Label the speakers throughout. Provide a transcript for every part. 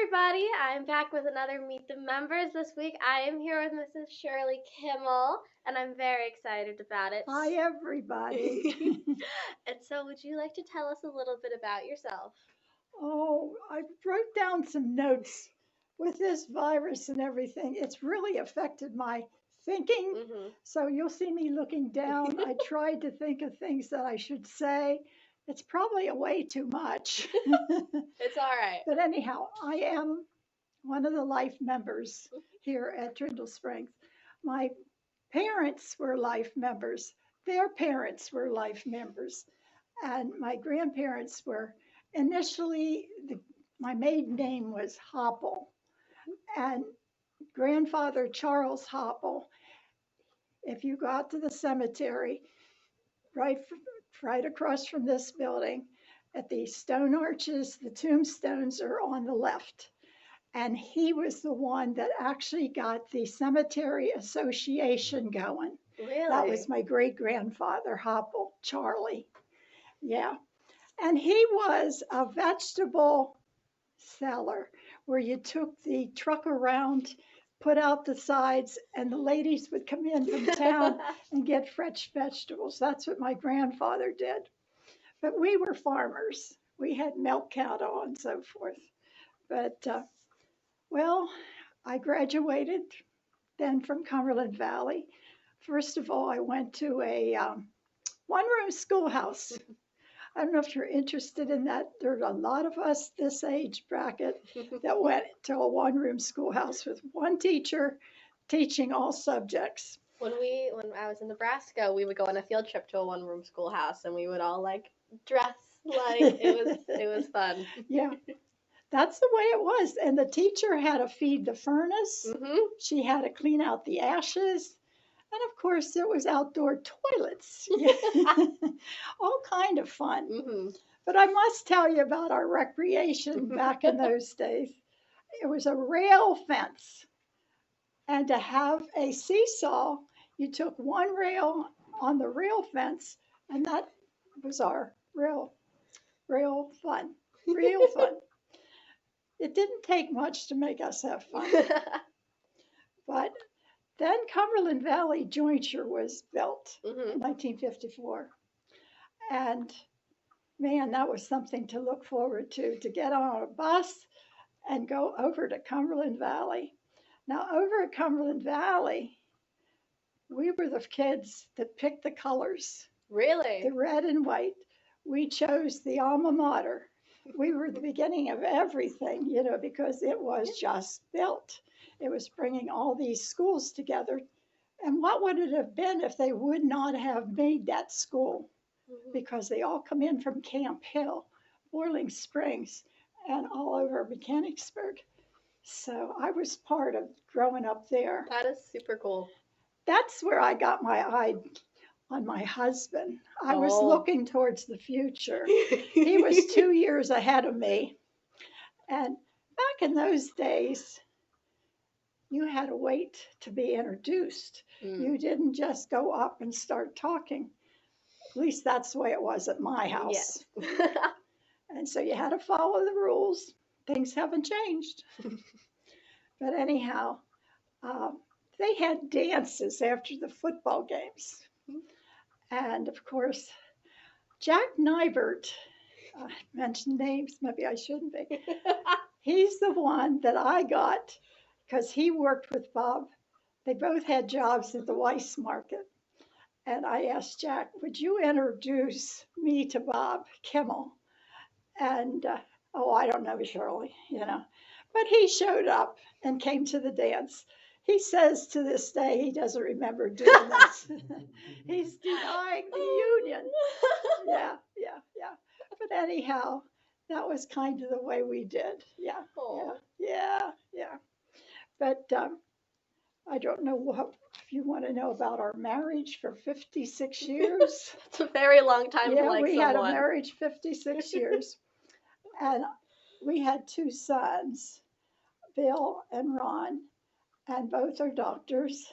Speaker 1: everybody. I'm back with another Meet the Members. This week I am here with Mrs. Shirley Kimmel, and I'm very excited about it.
Speaker 2: Hi, everybody.
Speaker 1: And so, would you like to tell us a little bit about yourself?
Speaker 2: Oh, I wrote down some notes with this virus and everything. It's really affected my thinking.
Speaker 1: Mm-hmm.
Speaker 2: So you'll see me looking down. I tried to think of things that I should say. It's probably a way too much.
Speaker 1: It's all right.
Speaker 2: But anyhow, I am one of the life members here at Trindle Springs. My parents were life members. Their parents were life members. And my grandparents were initially, my maiden name was Hopple. And grandfather Charles Hopple, if you go out to the cemetery, right across from this building, at the stone arches, the tombstones are on the left. And he was the one that actually got the cemetery association going.
Speaker 1: Really?
Speaker 2: That was my great grandfather, Hopple, Charlie. Yeah. And he was a vegetable seller where you took the truck around, put out the sides, and the ladies would come in from town and get fresh vegetables. That's what my grandfather did. But we were farmers. We had milk cattle and so forth. But, well, I graduated then from Cumberland Valley. First of all, I went to a one-room schoolhouse. I don't know if you're interested in that. There's a lot of us this age bracket that went to a one-room schoolhouse with one teacher teaching all subjects.
Speaker 1: When I was in Nebraska, we would go on a field trip to a one-room schoolhouse, and we would all dress it was fun.
Speaker 2: Yeah, that's the way it was. And the teacher had to feed the furnace.
Speaker 1: Mm-hmm.
Speaker 2: She had to clean out the ashes. And of course, there was outdoor toilets. All kind of fun.
Speaker 1: Mm-hmm.
Speaker 2: But I must tell you about our recreation back in those days. It was a rail fence. And to have a seesaw, you took one rail on the rail fence, and that was our real fun. Real fun. It didn't take much to make us have fun. But then Cumberland Valley Jointure was built in 1954. And man, that was something to look forward to get on a bus and go over to Cumberland Valley. Now, over at Cumberland Valley, we were the kids that picked the colors.
Speaker 1: Really?
Speaker 2: The red and white. We chose the alma mater. We were the beginning of everything, because it was just built. It was bringing all these schools together. And what would it have been if they would not have made that school? Because they all come in from Camp Hill, Boiling Springs, and all over Mechanicsburg. So I was part of growing up there.
Speaker 1: That is super cool.
Speaker 2: That's where I got my eye on my husband. I was looking towards the future. He was 2 years ahead of me. And back in those days, you had to wait to be introduced. You didn't just go up and start talking. At least that's the way it was at my house.
Speaker 1: Yes.
Speaker 2: And so you had to follow the rules. Things haven't changed. But anyhow, they had dances after the football games. And of course, Jack Nybert, mentioned names, maybe I shouldn't be. He's the one that I got because he worked with Bob. They both had jobs at the Weiss Market. And I asked Jack, would you introduce me to Bob Kimmel? And, I don't know, Shirley, But he showed up and came to the dance. He says to this day he doesn't remember doing this. He's denying the union. Yeah. But anyhow, that was kind of the way we did. Yeah. But I don't know if you want to know about our marriage for 56 years.
Speaker 1: It's a very long time to
Speaker 2: we
Speaker 1: someone.
Speaker 2: had a marriage 56 years. And we had 2 sons, Bill and Ron, and both are doctors.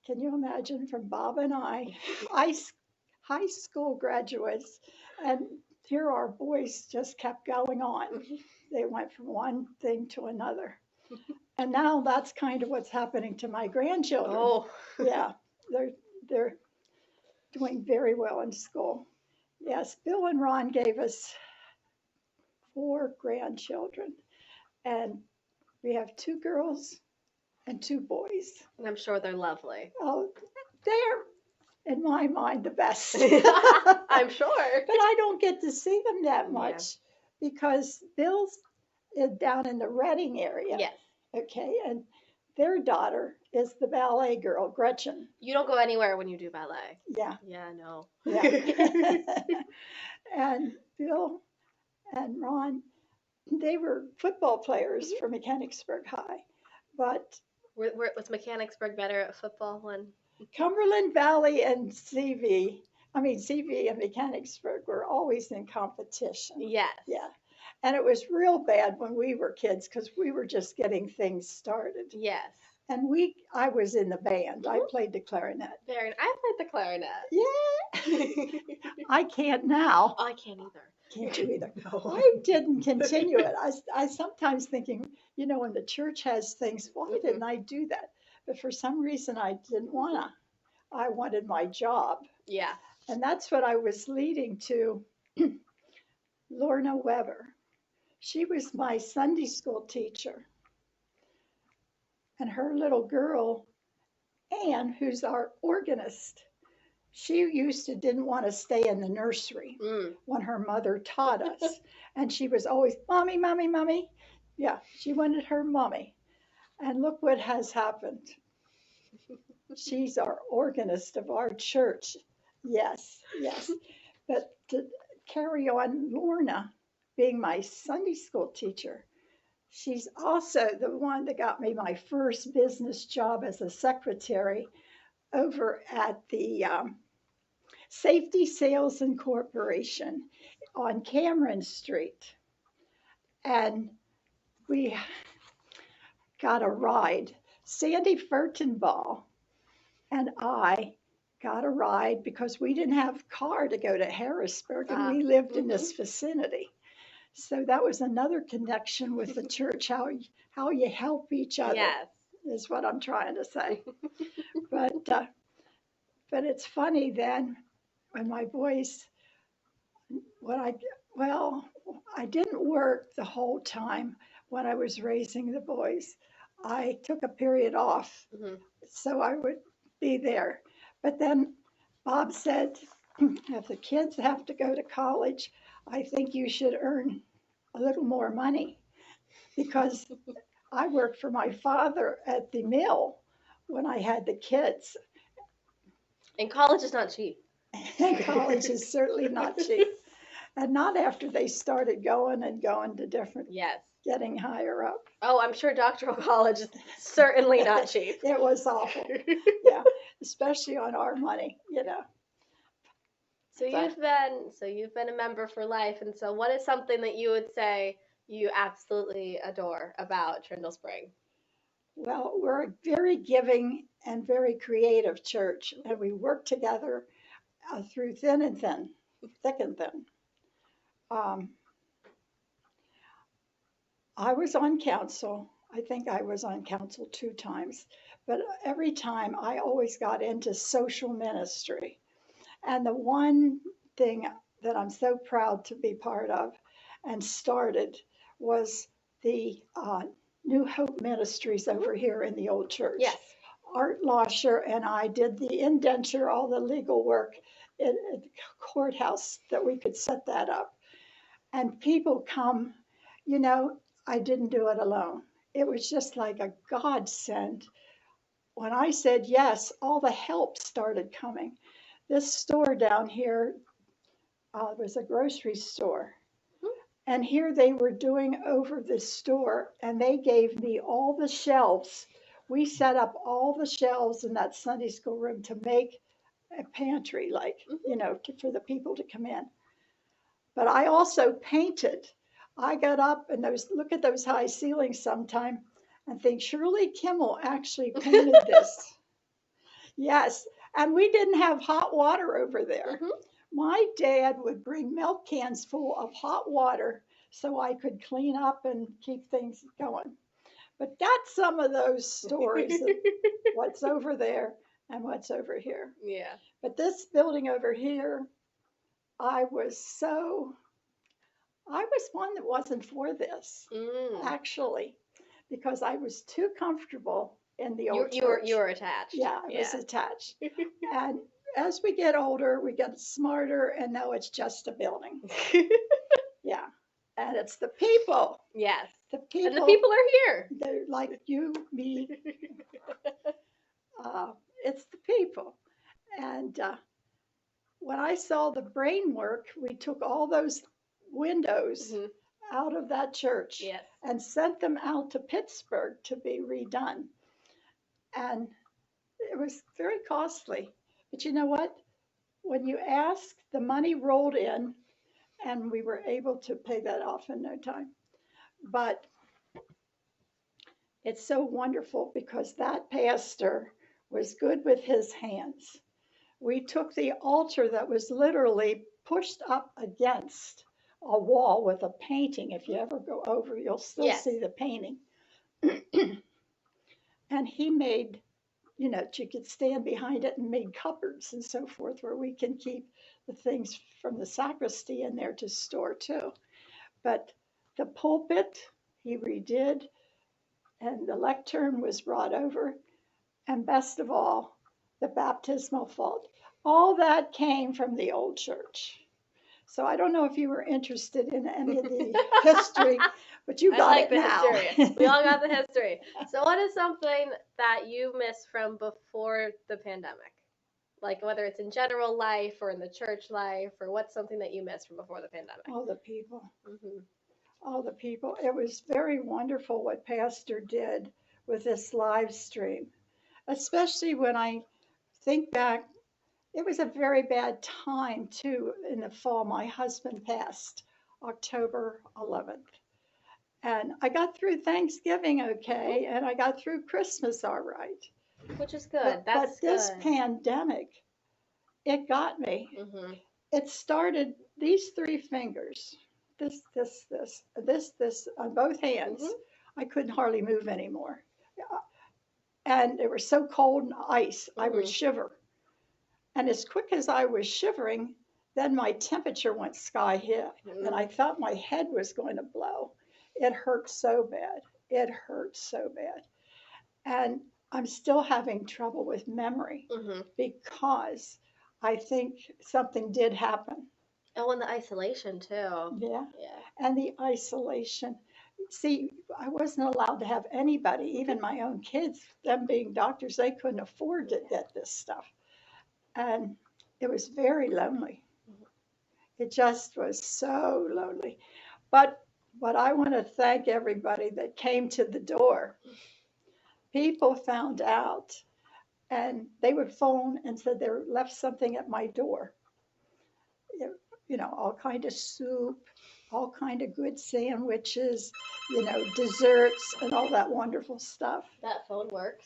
Speaker 2: Can you imagine, from Bob and I, high school graduates, and here our boys just kept going on. They went from one thing to another. And now that's kind of what's happening to my grandchildren.
Speaker 1: Oh.
Speaker 2: Yeah, they're doing very well in school. Yes, Bill and Ron gave us 4 grandchildren, and we have 2 girls and 2 boys.
Speaker 1: And I'm sure they're lovely.
Speaker 2: Oh, they're, in my mind, the best.
Speaker 1: I'm sure.
Speaker 2: But I don't get to see them that
Speaker 1: Yeah.
Speaker 2: much because Bill's down in the Reading area.
Speaker 1: Yes.
Speaker 2: Okay, and their daughter is the ballet girl, Gretchen.
Speaker 1: You don't go anywhere when you do ballet.
Speaker 2: Yeah.
Speaker 1: Yeah, no.
Speaker 2: Yeah. And Bill and Ron, they were football players for Mechanicsburg High. But
Speaker 1: Was Mechanicsburg better at football when?
Speaker 2: Cumberland Valley and CV and Mechanicsburg were always in competition.
Speaker 1: Yes.
Speaker 2: Yeah. And it was real bad when we were kids because we were just getting things started.
Speaker 1: Yes.
Speaker 2: And I was in the band. I played the clarinet.
Speaker 1: I played the clarinet.
Speaker 2: Yeah. I can't now.
Speaker 1: I can't either.
Speaker 2: Can't you either?
Speaker 1: No.
Speaker 2: I didn't continue it. I sometimes thinking, when the church has things, why didn't I do that? But for some reason I didn't wanna. I wanted my job.
Speaker 1: Yeah.
Speaker 2: And that's what I was leading to Lorna Weber. She was my Sunday school teacher. And her little girl, Anne, who's our organist, she didn't want to stay in the nursery when her mother taught us. And she was always, Mommy, Mommy, Mommy. Yeah, she wanted her mommy. And look what has happened. She's our organist of our church. Yes, yes. But to carry on, Lorna, being my Sunday school teacher, she's also the one that got me my first business job as a secretary over at the Safety Sales Incorporation on Cameron Street. And we got a ride. Sandy Furtenball and I got a ride because we didn't have a car to go to Harrisburg, and we lived in this vicinity. So that was another connection with the church, how you help each other.
Speaker 1: Yes.
Speaker 2: Is what I'm trying to say. But it's funny then when my boys, I didn't work the whole time when I was raising the boys. I took a period off, so I would be there. But then Bob said, if the kids have to go to college, I think you should earn a little more money, because I worked for my father at the mill when I had the kids.
Speaker 1: And college is not cheap.
Speaker 2: College is certainly not cheap. And not after they started going to different, getting higher up.
Speaker 1: Oh, I'm sure doctoral college is certainly not cheap.
Speaker 2: It was awful. Yeah, especially on our money,
Speaker 1: So you've been a member for life, and so what is something that you would say you absolutely adore about Trindle Spring?
Speaker 2: Well, we're a very giving and very creative church, and we work together through thick and thin. I was on council. I think I was on council 2 times, but every time I always got into social ministry. And the one thing that I'm so proud to be part of and started was the New Hope Ministries over here in the old church.
Speaker 1: Yes.
Speaker 2: Art Losher and I did the indenture, all the legal work at the courthouse that we could set that up. And people come, I didn't do it alone. It was just like a godsend. When I said yes, all the help started coming. This store down here was a grocery store. And here they were doing over the store, and they gave me all the shelves. We set up all the shelves in that Sunday school room to make a pantry, for the people to come in. But I also painted. I got up and look at those high ceilings sometime and think, Shirley Kimmel actually painted this. Yes, and we didn't have hot water over there. My dad would bring milk cans full of hot water so I could clean up and keep things going. But that's some of those stories of what's over there and what's over here.
Speaker 1: Yeah.
Speaker 2: But this building over here, I was one that wasn't for this, actually, because I was too comfortable in the old church.
Speaker 1: You were attached.
Speaker 2: Yeah, I was attached. And as we get older, we get smarter, and now it's just a building. Yeah. And it's the people.
Speaker 1: Yes.
Speaker 2: The people.
Speaker 1: And the people are here.
Speaker 2: They're like you, me. It's the people. And when I saw the brain work, we took all those windows out of that church and sent them out to Pittsburgh to be redone. And it was very costly. But you know what? When you ask, the money rolled in, and we were able to pay that off in no time. But it's so wonderful because that pastor was good with his hands. We took the altar that was literally pushed up against a wall with a painting. If you ever go over, you'll still see the painting. And he made, you could stand behind it and made cupboards and so forth where we can keep the things from the sacristy in there to store too. But the pulpit he redid, and the lectern was brought over, and best of all, the baptismal font. All that came from the old church. So I don't know if you were interested in any of the history, but you got it now.
Speaker 1: History. We all got the history. So what is something that you miss from before the pandemic? Like whether it's in general life or in the church life, or what's something that you miss from before the pandemic?
Speaker 2: All the people. All the people. It was very wonderful what Pastor did with this live stream, especially when I think back. It was a very bad time too in the fall. My husband passed October 11th. And I got through Thanksgiving okay, and I got through Christmas all right.
Speaker 1: Which is good. But
Speaker 2: this pandemic, it got me. It started these three fingers, this on both hands. I couldn't hardly move anymore. And they were so cold and ice, I would shiver. And as quick as I was shivering, then my temperature went sky high, and I thought my head was going to blow. It hurt so bad. It hurt so bad. And I'm still having trouble with memory because I think something did happen.
Speaker 1: Oh, and the isolation too.
Speaker 2: Yeah. And the isolation. See, I wasn't allowed to have anybody, even my own kids, them being doctors, they couldn't afford to get this stuff. And it was very lonely. It just was so lonely. But I want to thank everybody that came to the door. People found out, and they would phone and said they left something at my door. All kind of soup, all kind of good sandwiches, desserts and all that wonderful stuff.
Speaker 1: That phone works.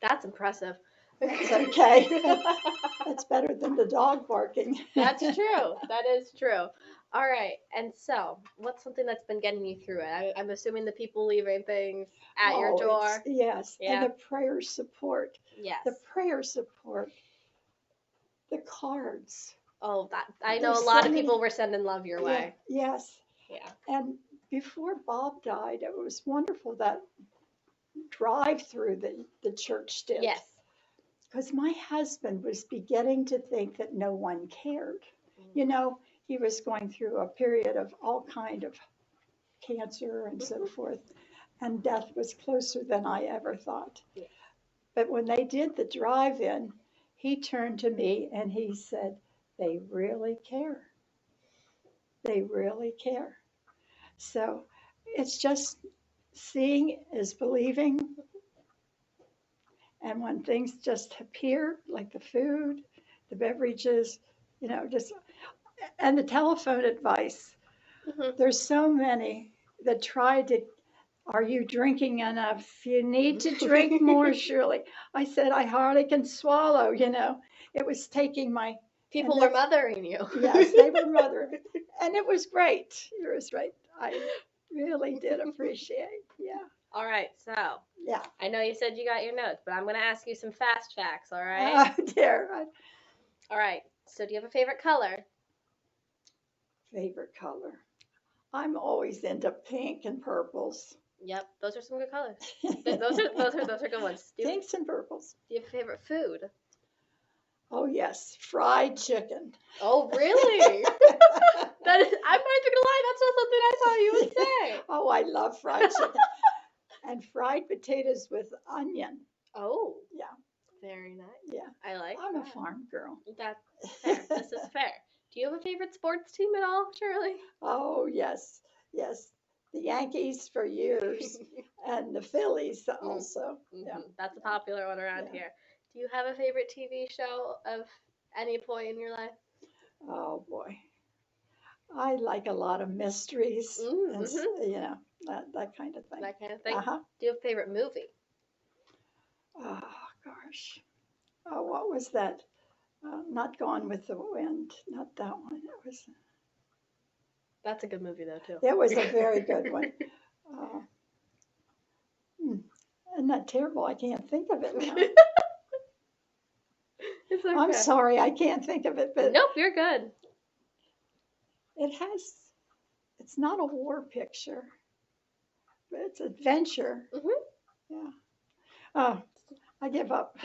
Speaker 1: That's impressive.
Speaker 2: That's okay. That's better than the dog barking.
Speaker 1: That's true. That is true. All right. And so, what's something that's been getting you through it? I'm assuming the people leaving things at your door.
Speaker 2: Yes. Yeah. And the prayer support.
Speaker 1: Yes.
Speaker 2: The prayer support. The cards.
Speaker 1: Oh, I know a lot of people were sending love your way.
Speaker 2: Yes.
Speaker 1: Yeah.
Speaker 2: And before Bob died, it was wonderful that drive-through that the church did.
Speaker 1: Yes.
Speaker 2: Because my husband was beginning to think that no one cared. He was going through a period of all kind of cancer and so forth, and death was closer than I ever thought.
Speaker 1: Yeah.
Speaker 2: But when they did the drive-in, he turned to me and he said, they really care. They really care. So it's just seeing is believing. And when things just appear, like the food, the beverages, and the telephone advice. There's so many that try to, are you drinking enough? You need to drink more, Shirley. I said, I hardly can swallow, It was taking my...
Speaker 1: People were mothering you.
Speaker 2: Yes, they were mothering. And it was great. It was great. I really did appreciate. Yeah.
Speaker 1: All right, so
Speaker 2: Yeah.
Speaker 1: I know you said you got your notes, but I'm going to ask you some fast facts, all right?
Speaker 2: Oh dear.
Speaker 1: All right, so do you have a favorite color?
Speaker 2: Favorite color. I'm always into pink and purples.
Speaker 1: Yep, those are some good colors. Those are good ones.
Speaker 2: Pinks and purples.
Speaker 1: Do you have a favorite food?
Speaker 2: Oh yes, fried chicken.
Speaker 1: Oh, really? That is, I'm not even gonna lie, that's not something I thought you would say.
Speaker 2: Oh, I love fried chicken. And fried potatoes with onion.
Speaker 1: Oh,
Speaker 2: Yeah.
Speaker 1: very nice.
Speaker 2: Yeah.
Speaker 1: I like
Speaker 2: I'm a
Speaker 1: that.
Speaker 2: farm girl.
Speaker 1: That's fair. This is fair. Do you have a favorite sports team at all, Shirley?
Speaker 2: Oh yes, yes. The Yankees for years, and the Phillies also. Yeah.
Speaker 1: That's a popular one around
Speaker 2: Yeah.
Speaker 1: here. Do you have a favorite TV show of any point in your life?
Speaker 2: Oh boy, I like a lot of mysteries, and
Speaker 1: Mm-hmm.
Speaker 2: you know that kind of thing.
Speaker 1: That kind of thing.
Speaker 2: Uh-huh.
Speaker 1: Do you have a favorite movie?
Speaker 2: Oh gosh. Oh, what was that? Not Gone with the Wind. Not that one.
Speaker 1: That's a good movie though too.
Speaker 2: It was a very good one. Uh, Isn't that terrible? I can't think of it now.
Speaker 1: It's okay.
Speaker 2: I'm sorry, I can't think of it, but
Speaker 1: Nope, you're good.
Speaker 2: it's not a war picture, but it's adventure.
Speaker 1: Mhm.
Speaker 2: Yeah. Oh, I give up.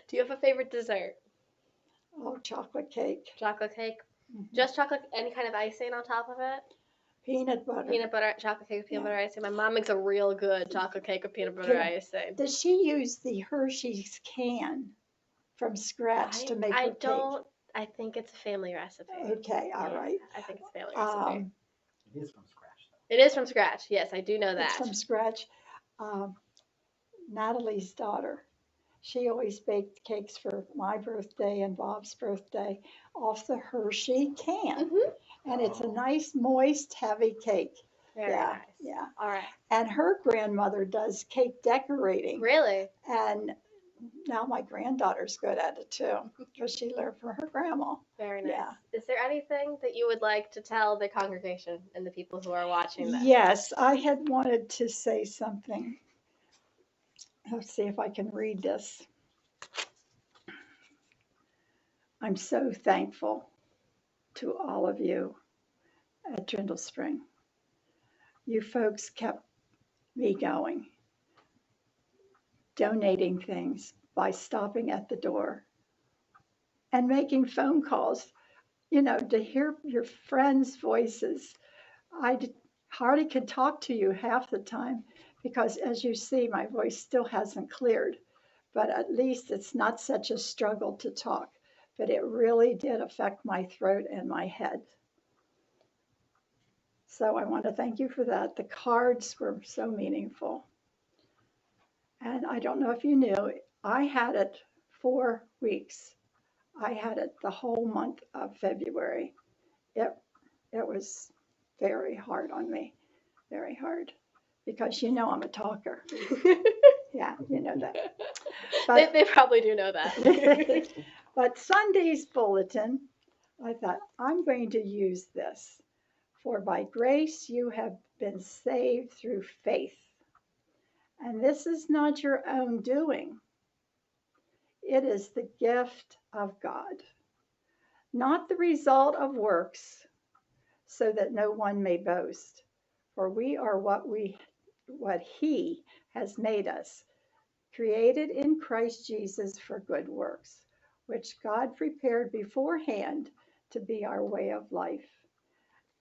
Speaker 1: Do you have a favorite dessert?
Speaker 2: Oh, chocolate cake.
Speaker 1: Chocolate cake?
Speaker 2: Mhm.
Speaker 1: Just chocolate, any kind of icing on top of it?
Speaker 2: Peanut butter.
Speaker 1: Peanut butter, chocolate cake with peanut
Speaker 2: Yeah.
Speaker 1: butter icing. My mom makes a real good chocolate cake with peanut butter icing.
Speaker 2: Does she use the Hershey's can from scratch to make her cake?
Speaker 1: don't. I think it's a family recipe.
Speaker 2: Okay, all
Speaker 1: Yeah,
Speaker 2: right.
Speaker 1: I think it's a family recipe.
Speaker 3: It is from scratch, though.
Speaker 1: It is from scratch. Yes, I do know
Speaker 2: It's
Speaker 1: that.
Speaker 2: from scratch. Natalie's daughter, she always baked cakes for my birthday and Bob's birthday off the Hershey can.
Speaker 1: Mhm.
Speaker 2: And it's a nice, moist, heavy cake.
Speaker 1: Very
Speaker 2: Yeah,
Speaker 1: nice.
Speaker 2: yeah.
Speaker 1: All right.
Speaker 2: And her grandmother does cake decorating.
Speaker 1: Really?
Speaker 2: And now my granddaughter's good at it too, because she learned from her grandma.
Speaker 1: Very nice.
Speaker 2: Yeah.
Speaker 1: Is there anything that you would like to tell the congregation and the people who are watching this?
Speaker 2: Yes, I had wanted to say something. Let's see if I can read this. I'm so thankful to all of you at Drindle Spring. You folks kept me going, donating things by stopping at the door and making phone calls, to hear your friends' voices. Hardly could talk to you half the time because, as you see, my voice still hasn't cleared, but at least it's not such a struggle to talk. But it really did affect my throat and my head. So I want to thank you for that. The cards were so meaningful. And I don't know if you knew, I had it 4 weeks. I had it the whole month of February. It was very hard on me, very hard, because I'm a talker. Yeah, you know that. But,
Speaker 1: they probably do know that.
Speaker 2: But Sunday's bulletin, I thought, I'm going to use this. For by grace you have been saved through faith. And this is not your own doing. It is the gift of God, not the result of works, so that no one may boast. For we are what he has made us, created in Christ Jesus for good works, which God prepared beforehand to be our way of life.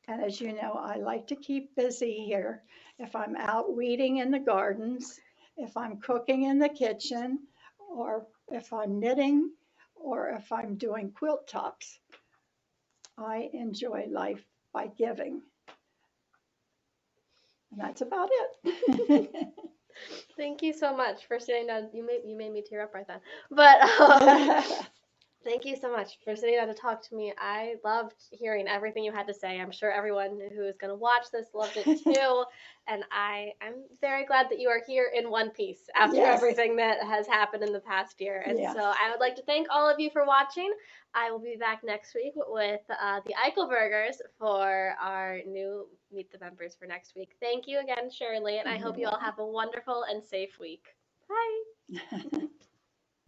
Speaker 2: And as you know, I like to keep busy here. If I'm out weeding in the gardens, if I'm cooking in the kitchen, or if I'm knitting, or if I'm doing quilt tops, I enjoy life by giving. And that's about it.
Speaker 1: Thank you so much for sitting down. You made me tear up right then. But Thank you so much for sitting down to talk to me. I loved hearing everything you had to say. I'm sure everyone who is going to watch this loved it too. And I'm very glad that you are here in one piece after
Speaker 2: Yes.
Speaker 1: everything that has happened in the past year. And
Speaker 2: Yeah.
Speaker 1: so I would like to thank all of you for watching. I will be back next week with the Eichelbergers for our new Meet the Members for next week. Thank you again, Shirley, and I hope you all have a wonderful and safe week. Bye.